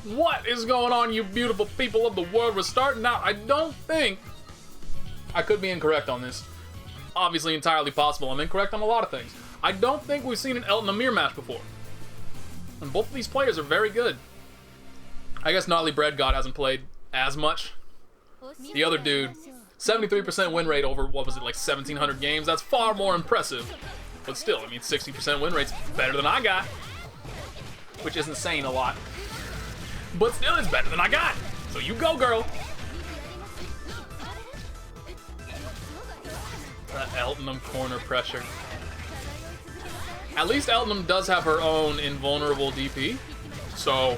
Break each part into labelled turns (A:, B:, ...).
A: What is going on, you beautiful people of the world? We're starting out. I don't think... I could be incorrect on this. Obviously entirely possible. I'm incorrect on a lot of things. I don't think we've seen an Eltnum match before. And both of these players are very good. I guess Gnarly Bread God hasn't played as much. The other dude, 73% win rate over, what was it, like 1,700 games? That's far more impressive. But still, I mean, 60% win rate's better than I got. Which isn't saying a lot. But still, it's better than I got. So you go, girl. That Eltnum corner pressure. At least Eltnum does have her own invulnerable DP. So,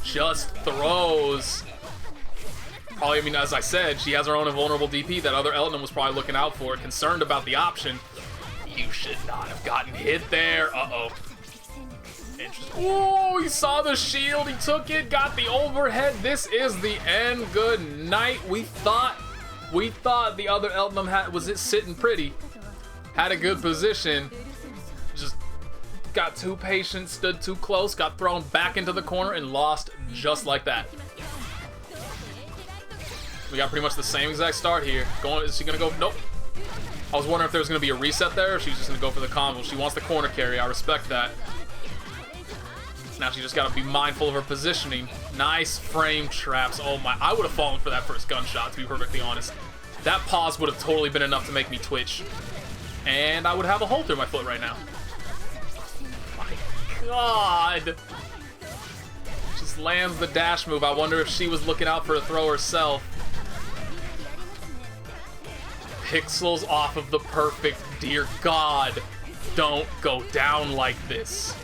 A: just throws. Probably, I mean, as I said, she has her own invulnerable DP. That other Eltnum was probably looking out for it, concerned about the option. You should not have gotten hit there. Uh-oh. Interesting. Oh, he saw the shield. He took it, got the overhead. This is the end. Good night. We thought the other Eltnum was it sitting pretty. Had a good position. Just got too patient, stood too close, got thrown back into the corner, and lost just like that. We got pretty much the same exact start here. Is she gonna go? Nope. I was wondering if there was gonna be a reset there, or she was just gonna go for the combo. She wants the corner carry. I respect that. Now she just gotta be mindful of her positioning. Nice frame traps. Oh my, I would have fallen for that first gunshot, to be perfectly honest. That pause would have totally been enough to make me twitch. And I would have a hole through my foot right now. My God. Just lands the dash move. I wonder if she was looking out for a throw herself. Pixels off of the perfect. Dear God, don't go down like this.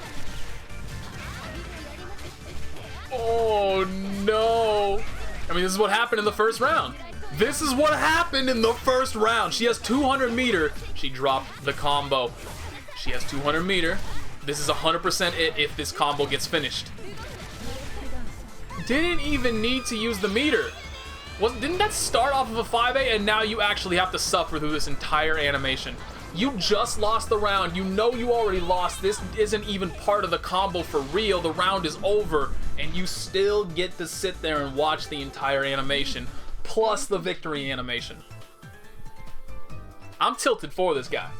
A: Oh no. I mean, this is what happened in the first round. This is what happened in the first round. She has 200 meter. She dropped the combo. She has 200 meter. This is 100% it if this combo gets finished. Didn't even need to use the meter. Didn't that start off of a 5A and now you actually have to suffer through this entire animation? You just lost the round. You know you already lost. This isn't even part of the combo for real. The round is over and you still get to sit there and watch the entire animation plus the victory animation. I'm tilted for this guy.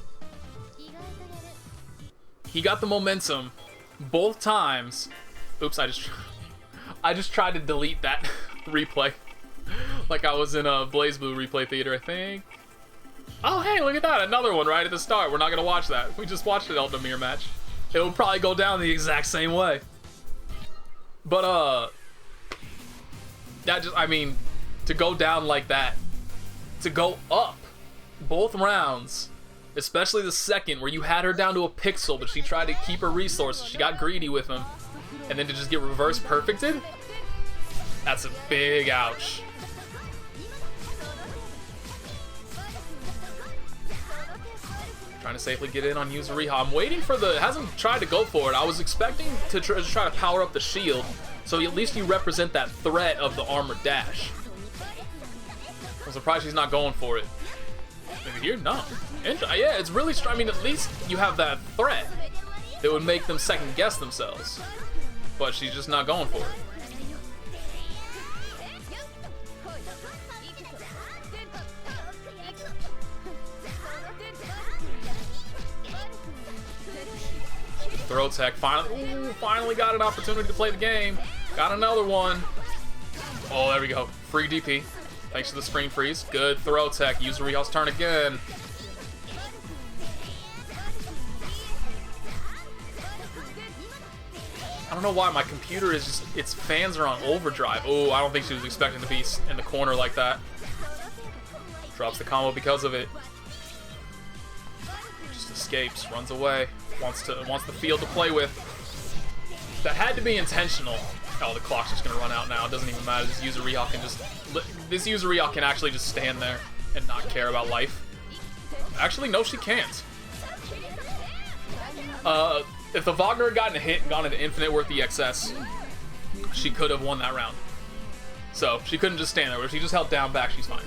A: He got the momentum both times. Oops, I just tried to delete that replay. Like I was in a Blaze Blue replay theater, I think. Oh, hey, look at that. Another one right at the start. We're not going to watch that. We just watched an Eltnum match. It will probably go down the exact same way. But, that just, I mean, to go down like that, to go up both rounds, especially the second where you had her down to a pixel, but she tried to keep her resources. She got greedy with them. And then to just get reverse perfected, that's a big ouch. Trying to safely get in on Yuzuriha. I'm waiting for the... Hasn't tried to go for it. I was expecting to try to power up the shield, so at least you represent that threat of the armored dash. I'm surprised she's not going for it. Maybe here? No. Yeah, it's really... I mean, at least you have that threat that would make them second guess themselves. But she's just not going for it. Throw tech, finally got an opportunity to play the game. Got another one. Oh, there we go. Free DP. Thanks to the screen freeze. Good throw tech. Yuzuriha's turn again. I don't know why my computer is just, its fans are on overdrive. Oh, I don't think she was expecting to be in the corner like that. Drops the combo because of it. Just escapes, runs away. Wants the field to play with. That had to be intentional. Oh, the clock's just gonna run out now. It doesn't even matter. This Yuzuriha can actually just stand there and not care about life. Actually, no, she can't. If the Wagner had gotten a hit and gone into infinite worth EXS, she could have won that round. So she couldn't just stand there. If she just held down back, she's fine.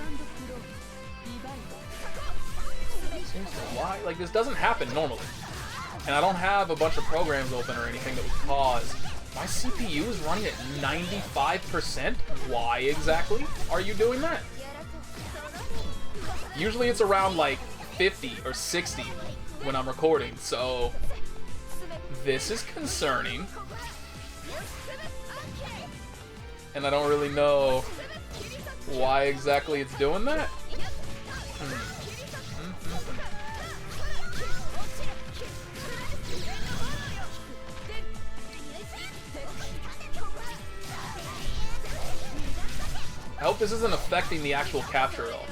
A: Why? Like, this doesn't happen normally. And I don't have a bunch of programs open or anything that would cause My CPU is running at 95%? Why exactly are you doing that? Usually it's around like 50 or 60 when I'm recording, so this is concerning. And I don't really know why exactly it's doing that. I hope this isn't affecting the actual capture at all.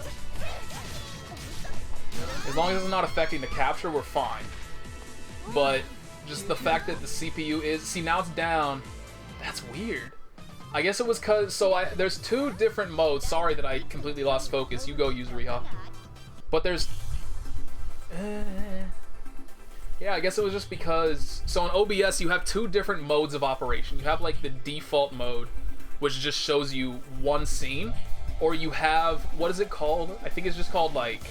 A: As long as it's not affecting the capture, we're fine. But just the fact that the CPU is... See, now it's down. That's weird. I guess it was because... So there's two different modes. Sorry that I completely lost focus. You go, Yuzuriha. But there's... Yeah, I guess it was just because... So in OBS, you have two different modes of operation. You have like the default mode, which just shows you one scene, or you have, what is it called? I think it's just called like,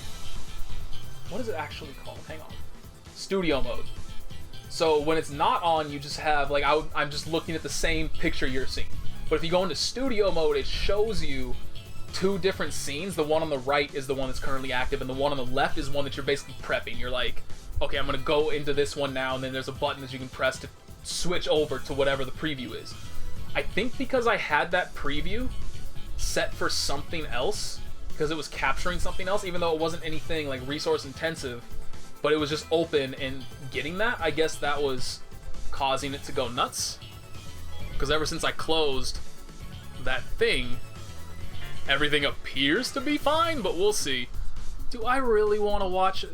A: what is it actually called? Hang on. Studio mode. So when it's not on, you just have, like, I'm just looking at the same picture you're seeing. But if you go into studio mode, it shows you two different scenes. The one on the right is the one that's currently active, and the one on the left is one that you're basically prepping. You're like, okay, I'm gonna go into this one now, and then there's a button that you can press to switch over to whatever the preview is. I think because I had that preview set for something else, because it was capturing something else, even though it wasn't anything like resource intensive, but it was just open and getting that, I guess that was causing it to go nuts. Because ever since I closed that thing, everything appears to be fine, but we'll see. Do I really want to watch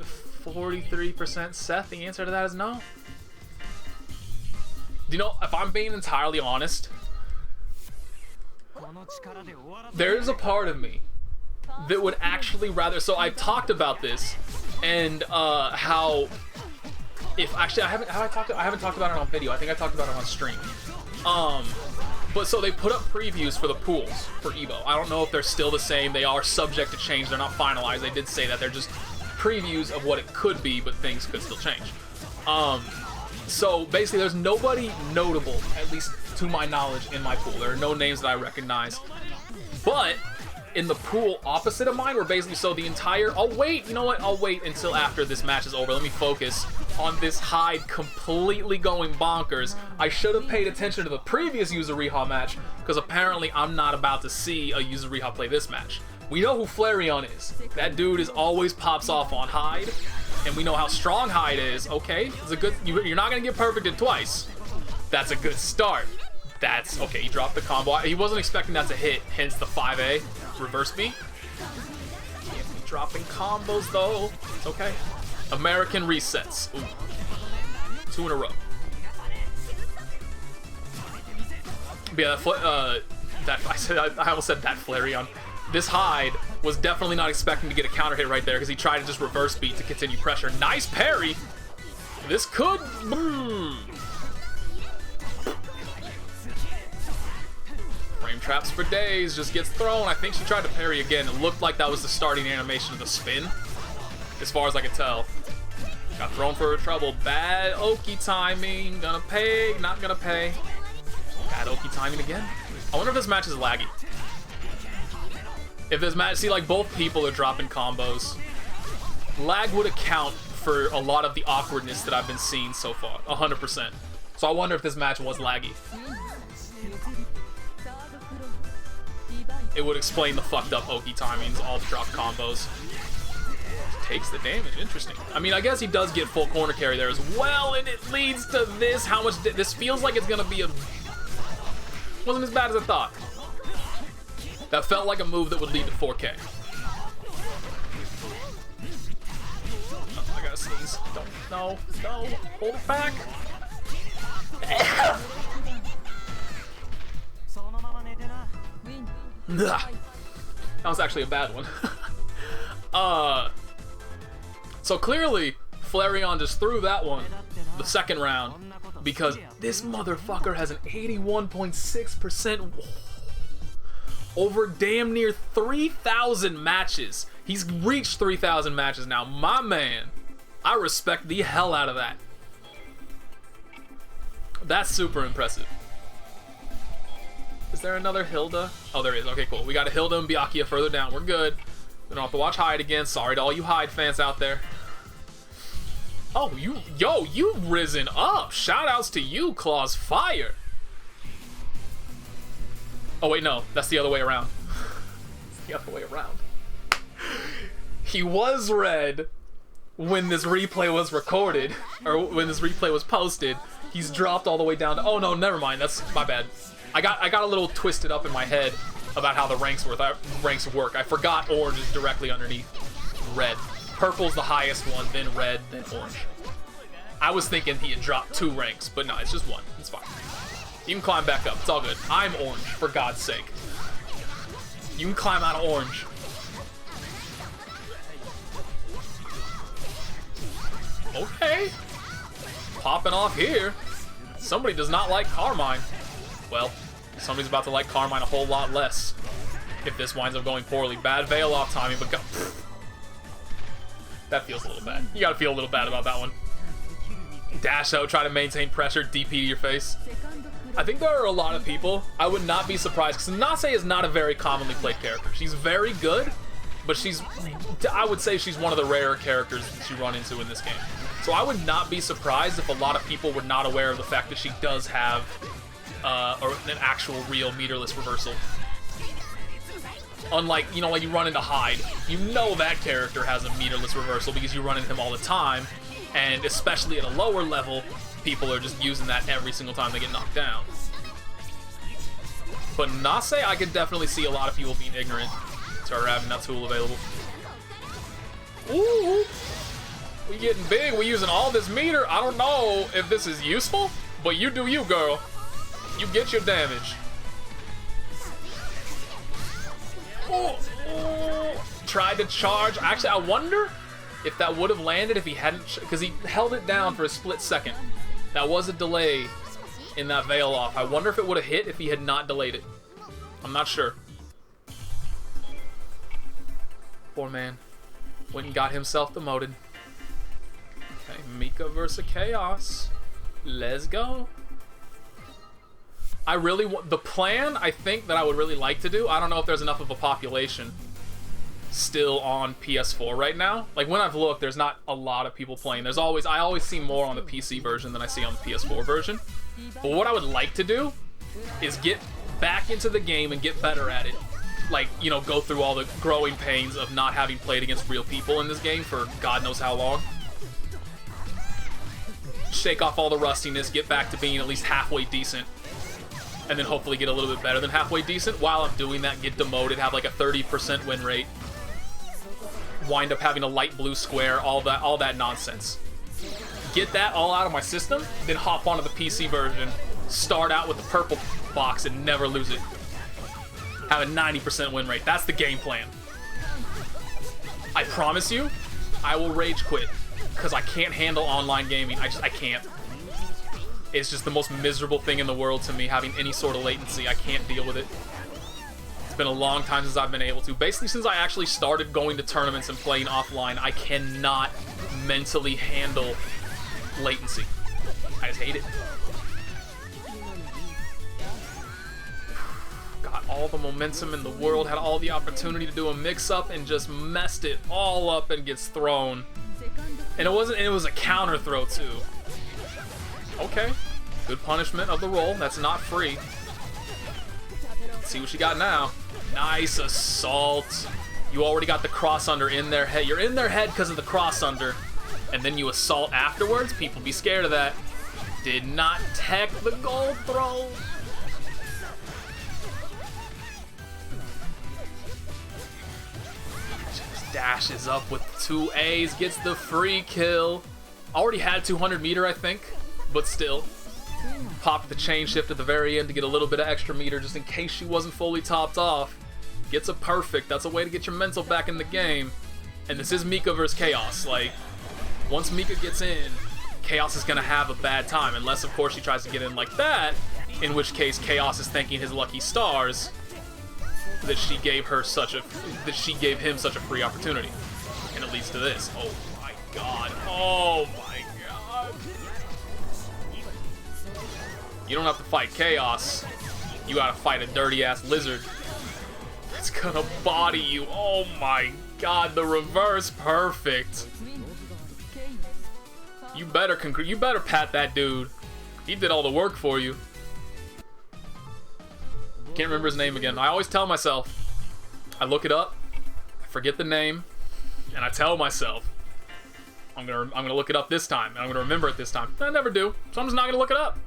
A: 43% Seth? The answer to that is no. Do you know, if I'm being entirely honest, there's a part of me that would actually rather... So I've talked about this, and how... Actually, I haven't talked about it on video. I think I talked about it on stream. But so they put up previews for the pools for Evo. I don't know if they're still the same. They are subject to change. They're not finalized. They did say that they're just previews of what it could be, but things could still change. So basically, there's nobody notable, at least to my knowledge, in my pool. There are no names that I recognize. But in the pool opposite of mine, where basically, so the entire... I'll wait, you know what? I'll wait until after this match is over. Let me focus on this Hyde completely going bonkers. I should have paid attention to the previous Yuzuriha match, because apparently I'm not about to see a Yuzuriha play this match. We know who Flareon is. That dude is always pops off on Hyde, and we know how strong Hyde is. Okay, it's a good... You're not going to get perfected twice. That's a good start. That's... Okay, he dropped the combo. He wasn't expecting that to hit, hence the 5A. Reverse B. Can't be dropping combos, though. It's okay. American resets. Ooh. 2 in a row. But yeah, I almost said that Flareon. This Hyde was definitely not expecting to get a counter hit right there, because he tried to just reverse beat to continue pressure. Nice parry. This could... Frame traps for days, just gets thrown. I think she tried to parry again. It looked like that was the starting animation of the spin, as far as I could tell. Got thrown for trouble. Bad Oki timing. Gonna pay, not gonna pay. Bad Oki timing again. I wonder if this match is laggy. If this match, see, like, both people are dropping combos. Lag would account for a lot of the awkwardness that I've been seeing so far. 100%. So I wonder if this match was laggy. It would explain the fucked up Oki timings, all the drop combos. Takes the damage, interesting. I mean, I guess he does get full corner carry there as well, and it leads to this. How much, this feels like it's gonna be a... Wasn't as bad as I thought. That felt like a move that would lead to 4K. Oh, I gotta sneeze. Don't, no, hold it back. That was actually a bad one. So clearly, Flareon just threw that one the second round, because this motherfucker has an 81.6% over damn near 3,000 matches. He's reached 3,000 matches now. My man, I respect the hell out of that. That's super impressive. Is there another Hilda? Oh, there is. Okay, cool. We got a Hilda and Byakuya further down. We're good. We don't have to watch Hyde again. Sorry to all you Hyde fans out there. Oh, you've risen up. Shoutouts to you, Claw's Fire. Oh, wait, no. That's the other way around. It's the other way around. He was red when this replay was recorded, or when this replay was posted. He's dropped all the way down to... Oh, no, never mind. That's my bad. I got a little twisted up in my head about how the ranks work. I forgot orange is directly underneath red. Purple's the highest one, then red, then orange. I was thinking he had dropped 2 ranks, but no, it's just 1. It's fine. You can climb back up. It's all good. I'm orange, for God's sake. You can climb out of orange. Okay. Popping off here. Somebody does not like Carmine. Well, somebody's about to like Carmine a whole lot less if this winds up going poorly. Bad veil off timing, but that feels a little bad. You gotta feel a little bad about that one. Dash out, try to maintain pressure, DP to your face. I think there are a lot of people, I would not be surprised, because Nanase is not a very commonly played character. She's very good, but I would say she's one of the rarer characters that you run into in this game. So I would not be surprised if a lot of people were not aware of the fact that she does have an actual real meterless reversal. Unlike, you know, like you run into Hyde, you know that character has a meterless reversal because you run into him all the time, and especially at a lower level, people are just using that every single time they get knocked down. But Nanase, I could definitely see a lot of people being ignorant to her having that tool available. Ooh! We getting big, we using all this meter. I don't know if this is useful, but you do you, girl. You get your damage. Oh, tried to charge. Actually, I wonder if that would have landed if he hadn't, because he held it down for a split second. That was a delay in that veil off. I wonder if it would have hit if he had not delayed it. I'm not sure. Poor man. Went and got himself demoted. Okay, Mika versus Chaos. Let's go. I really want the plan. I think that I would really like to do. I don't know if there's enough of a population still on PS4 right now. Like when I've looked, there's not a lot of people playing. I always see more on the PC version than I see on the PS4 version. But what I would like to do is get back into the game and get better at it. Like, you know, go through all the growing pains of not having played against real people in this game for God knows how long. Shake off all the rustiness, get back to being at least halfway decent. And then hopefully get a little bit better than halfway decent. While I'm doing that, get demoted, have like a 30% win rate. Wind up having a light blue square, all that nonsense. Get that all out of my system, then hop onto the PC version, start out with the purple box and never lose it. Have a 90% win rate. That's the game plan. I promise you, I will rage quit because I can't handle online gaming. I can't. It's just the most miserable thing in the world to me, having any sort of latency. I can't deal with it. It's been a long time since I've been able to. Basically, since I actually started going to tournaments and playing offline, I cannot mentally handle latency. I just hate it. Got all the momentum in the world, had all the opportunity to do a mix-up, and just messed it all up and gets thrown. And it was a counter throw, too. Okay, good punishment of the roll. That's not free. Let's see what you got now. Nice assault. You already got the cross under in their head. You're in their head because of the cross under, and then you assault afterwards. People be scared of that. Did not tech the gold throw. Just dashes up with 2 A's, gets the free kill. Already had 200 meter, I think. But still, popped the chain shift at the very end to get a little bit of extra meter just in case she wasn't fully topped off. Gets a perfect. That's a way to get your mental back in the game. And this is Mika versus Chaos. Like, once Mika gets in, Chaos is going to have a bad time. Unless, of course, she tries to get in like that, in which case Chaos is thanking his lucky stars that she gave him such a free opportunity. And it leads to this. Oh my god. Oh my god. You don't have to fight Chaos. You gotta fight a dirty-ass lizard. It's gonna body you. Oh my god, the reverse perfect. You better pat that dude. He did all the work for you. Can't remember his name again. I always tell myself, I look it up, I forget the name, and I tell myself, I'm gonna look it up this time, and I'm gonna remember it this time. I never do, so I'm just not gonna look it up.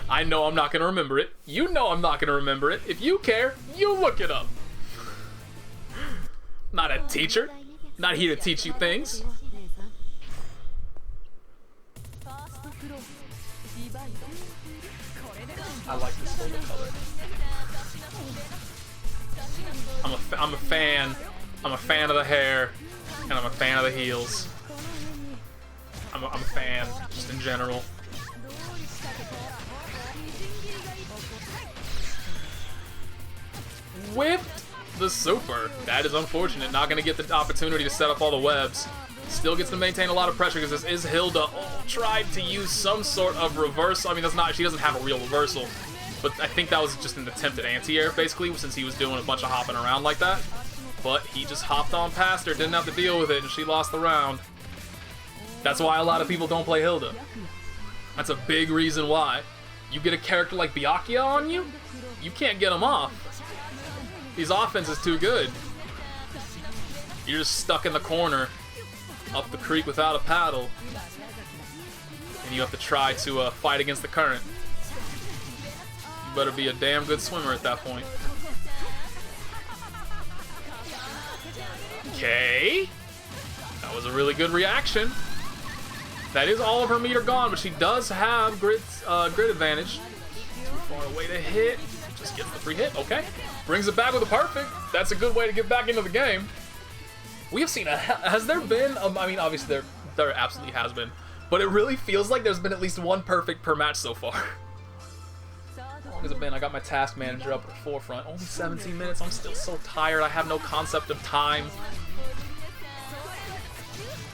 A: I know I'm not gonna remember it. You know I'm not gonna remember it. If you care, you look it up. Not a teacher. Not here to teach you things. I like this Hilda color. I'm a fan. I'm a fan of the hair, and I'm a fan of the heels. I'm a fan, just in general. Whipped the super. That is unfortunate. Not going to get the opportunity to set up all the webs. Still gets to maintain a lot of pressure because this is Hilda. Oh, tried to use some sort of reversal. I mean, she doesn't have a real reversal. But I think that was just an attempt at anti-air, basically, since he was doing a bunch of hopping around like that. But he just hopped on past her, didn't have to deal with it, and she lost the round. That's why a lot of people don't play Hilda. That's a big reason why. You get a character like Byakuya on you, you can't get him off. His offense is too good. You're just stuck in the corner, up the creek without a paddle. And you have to try to fight against the current. You better be a damn good swimmer at that point. Okay. That was a really good reaction. That is all of her meter gone, but she does have grid advantage. Too far away to hit. Just gets the free hit. Okay. Brings it back with a perfect. That's a good way to get back into the game. We have seen has there been, I mean, obviously there absolutely has been, but it really feels like there's been at least one perfect per match so far. How long has it been? I got my task manager up at the forefront. Only 17 minutes. I'm still so tired. I have no concept of time.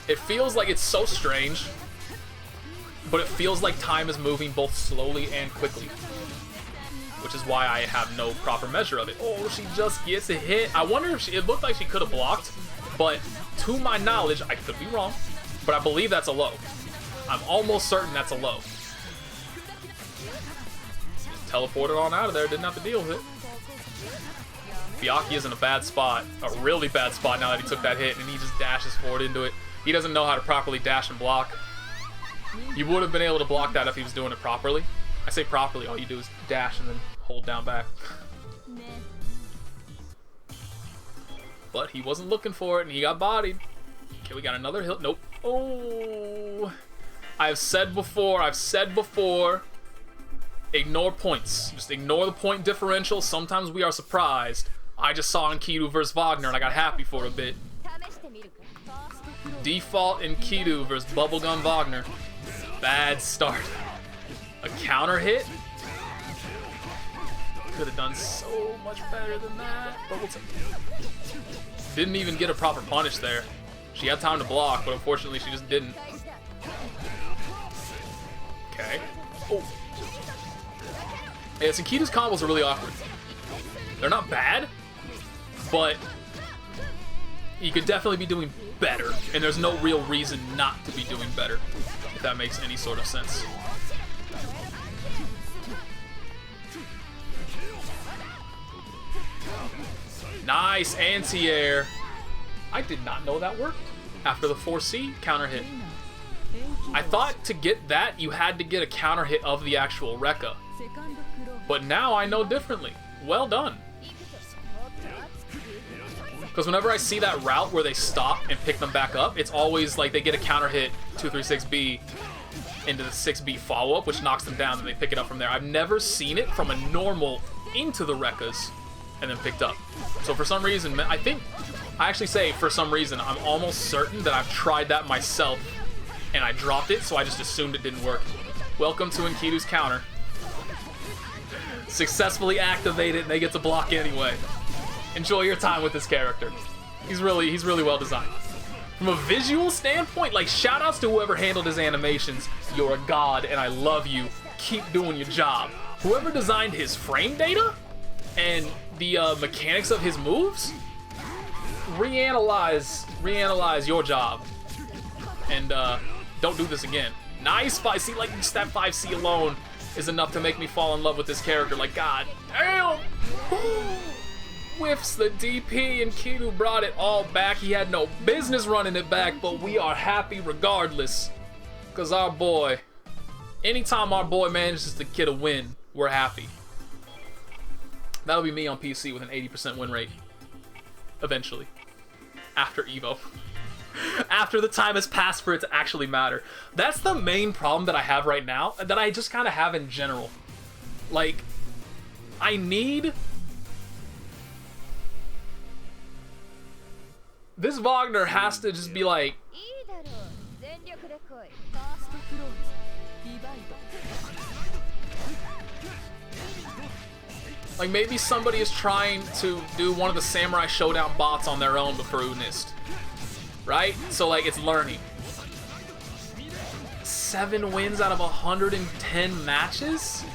A: It feels like it's so strange, but it feels like time is moving both slowly and quickly, which is why I have no proper measure of it. Oh, she just gets a hit. I wonder if it looked like she could have blocked, but to my knowledge, I could be wrong, but I believe that's a low. I'm almost certain that's a low. Just teleported on out of there, didn't have to deal with it. Byakuya's in a bad spot, a really bad spot now that he took that hit, and he just dashes forward into it. He doesn't know how to properly dash and block. You would have been able to block that if he was doing it properly. I say properly, all you do is dash and then hold down back. But he wasn't looking for it and he got bodied. Okay, we got another hill. Nope. Oh. I've said before, ignore points. Just ignore the point differential. Sometimes we are surprised. I just saw Enkidu versus Wagner and I got happy for a bit. Default Enkidu versus Bubblegum Wagner. Bad start. A counter hit? Could have done so much better than that, but we'll take it. Didn't even get a proper punish there. She had time to block, but unfortunately she just didn't. Okay. Oh. Yeah, Enkidu's combos are really awkward. They're not bad, but he could definitely be doing better, and there's no real reason not to be doing better, if that makes any sort of sense. Nice anti-air. I did not know that worked after the 4C counter hit. I thought to get that, you had to get a counter hit of the actual Rekka. But now I know differently. Well done. Because whenever I see that route where they stop and pick them back up, it's always like they get a counter hit 236B into the 6B follow-up, which knocks them down, and they pick it up from there. I've never seen it from a normal into the Rekkas and then picked up. So for some reason, I actually say for some reason, I'm almost certain that I've tried that myself and I dropped it, so I just assumed it didn't work. Welcome to Enkidu's counter. Successfully activate it and they get to block anyway. Enjoy your time with this character. He's really well designed. From a visual standpoint, like, shout outs to whoever handled his animations. You're a god and I love you. Keep doing your job. whoever designed his frame data and the mechanics of his moves, reanalyze your job. And don't do this again. Nice 5C, like just that 5C alone is enough to make me fall in love with this character. Like, god damn! Whiffs the DP, and Enkidu brought it all back. He had no business running it back, but we are happy regardless. Because our boy, anytime our boy manages to get a win, we're happy. That'll be me on PC with an 80% win rate. Eventually. After Evo. After the time has passed for it to actually matter. That's the main problem that I have right now, that I just kind of have in general. Like, I need... This Wagner has to just be like... Like, maybe somebody is trying to do one of the Samurai Showdown bots on their own before UNIST. Right? So, like, it's learning. 7 wins out of 110 matches?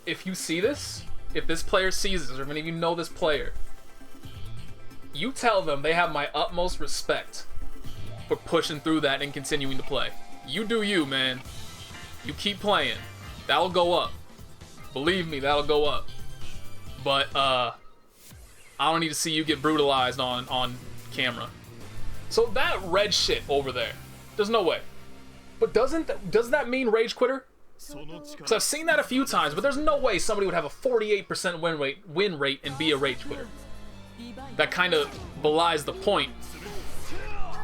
A: If you see this, if this player sees this, or if any of you know this player, you tell them they have my utmost respect for pushing through that and continuing to play. You do you, man. You keep playing. That'll go up. Believe me, that'll go up. But, I don't need to see you get brutalized on camera. So that red shit over there, there's no way. But does that mean rage quitter? Because I've seen that a few times, but there's no way somebody would have a 48% win rate and be a rage quitter. That kind of belies the point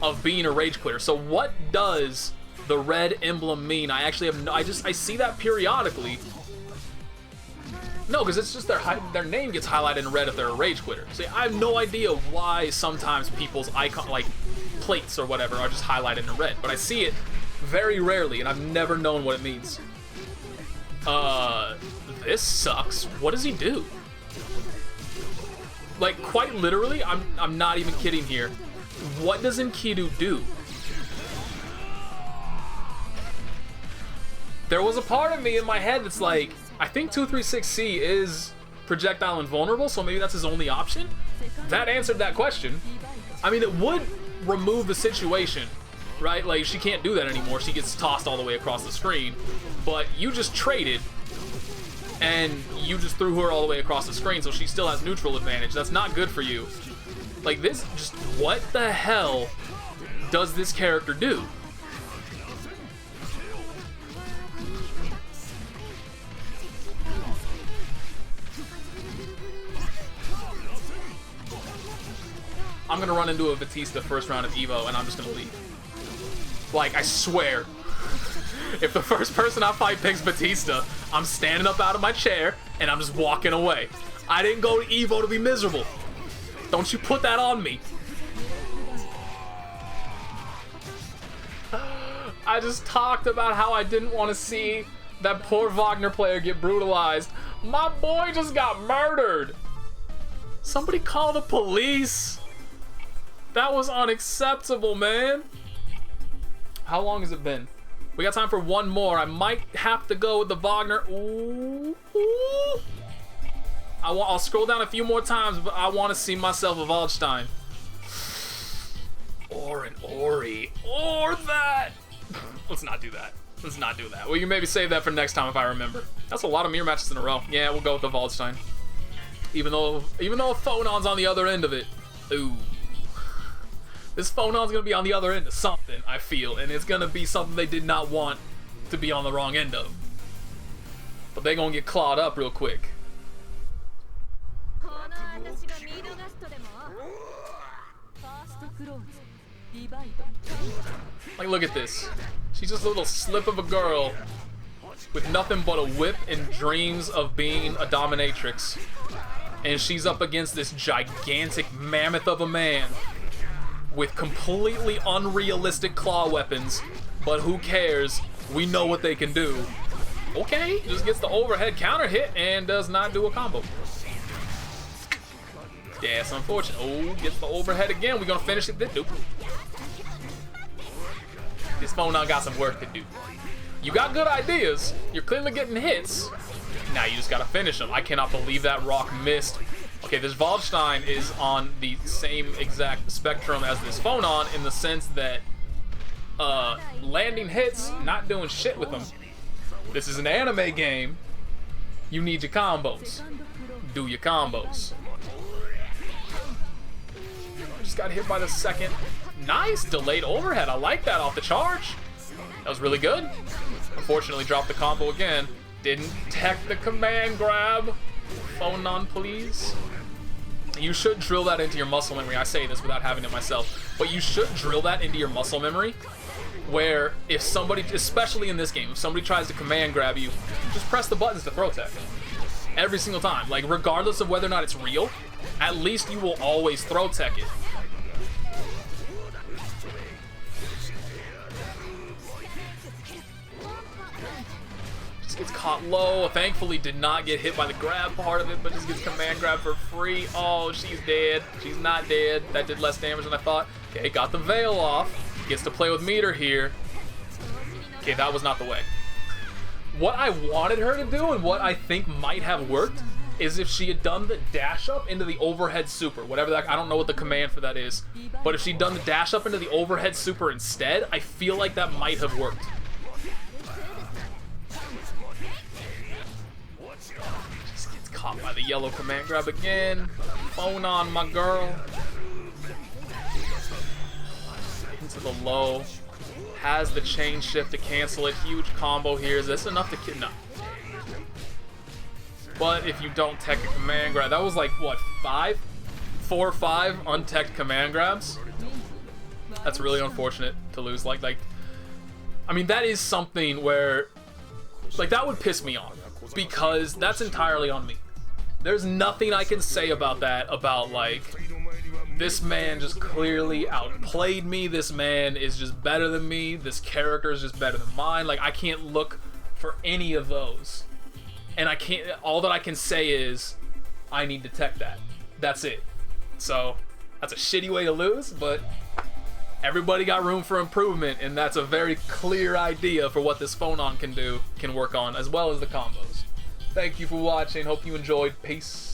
A: of being a rage quitter. So what does the red emblem mean? I actually have no, I see that periodically. No, because it's just their name gets highlighted in red if they're a rage quitter. See, I have no idea why sometimes people's icon, like plates or whatever, are just highlighted in red, but I see it very rarely, and I've never known what it means. This sucks. What does he do? Like, quite literally, I'm not even kidding here. What does Enkidu do? There was a part of me in my head that's like, I think 236C is projectile invulnerable, so maybe that's his only option? That answered that question. I mean, it would remove the situation, right? Like, she can't do that anymore. She gets tossed all the way across the screen. But you just traded, and you just threw her all the way across the screen, so she still has neutral advantage. That's not good for you. Like, this, just what the hell does this character do? I'm gonna run into a Vatista first round of Evo, and I'm just gonna leave. Like, I swear. If the first person I fight picks Vatista, I'm standing up out of my chair, and I'm just walking away. I didn't go to Evo to be miserable. Don't you put that on me. I just talked about how I didn't want to see that poor Wagner player get brutalized. My boy just got murdered. Somebody call the police. That was unacceptable, man. How long has it been? We got time for one more. I might have to go with the Wagner. Ooh. Ooh. I'll scroll down a few more times, but I want to see myself a Waldstein. Or an Ori. Or that. Let's not do that. Let's not do that. We can maybe save that for next time if I remember. That's a lot of mirror matches in a row. Yeah, we'll go with the Waldstein. Even though Phonon's on the other end of it. Ooh. This Phonon's gonna be on the other end of something, I feel, and it's gonna be something they did not want to be on the wrong end of. But they gonna get clawed up real quick. Like, look at this. She's just a little slip of a girl with nothing but a whip and dreams of being a dominatrix. And she's up against this gigantic mammoth of a man with completely unrealistic claw weapons, but who cares? We know what they can do. Okay, just gets the overhead counter hit and does not do a combo. Yeah, it's unfortunate. Oh, gets the overhead again. We're gonna finish it. Nope. this Phonon got some work to do. You got good ideas. You're clearly getting hits. Now you just gotta finish them. I cannot believe that rock missed. Okay, this Waldstein is on the same exact spectrum as this Phonon in the sense that landing hits, not doing shit with them. This is an anime game. You need your combos. Do your combos. Just got hit by the second. Nice delayed overhead. I like that off the charge. That was really good. Unfortunately, dropped the combo again. Didn't tech the command grab. Phonon, please. You should drill that into your muscle memory. I say this without having it myself, but you should drill that into your muscle memory. Where if somebody, especially in this game, if somebody tries to command grab you, just press the buttons to throw tech. Every single time. Like, regardless of whether or not it's real, at least you will always throw tech it. Just gets caught low. Thankfully did not get hit by the grab part of it, but just gets command grab for free. Oh, she's dead. She's not dead. That did less damage than I thought. Okay, got the veil off. Gets to play with meter here. Okay, that was not the way. What I wanted her to do and what I think might have worked is if she had done the dash up into the overhead super, whatever that, I don't know what the command for that is, but if she'd done the dash up into the overhead super instead, I feel like that might have worked. Just gets caught by the yellow command grab again. Phonon, my girl. Into the low. Has the chain shift to cancel it. Huge combo here. Is this enough to kill? No. But if you don't tech a command grab, that was like, what, 4 or 5 untech command grabs? That's really unfortunate to lose. Like, I mean, that is something where, like, that would piss me off. Because that's entirely on me. There's nothing I can say about that, about, like, this man just clearly outplayed me. This man is just better than me. This character is just better than mine. Like, I can't look for any of those. And I can't, all that I can say is, I need to tech that. That's it. So, that's a shitty way to lose, but everybody got room for improvement, and that's a very clear idea for what this Phonon can do, can work on, as well as the combos. Thank you for watching. Hope you enjoyed. Peace.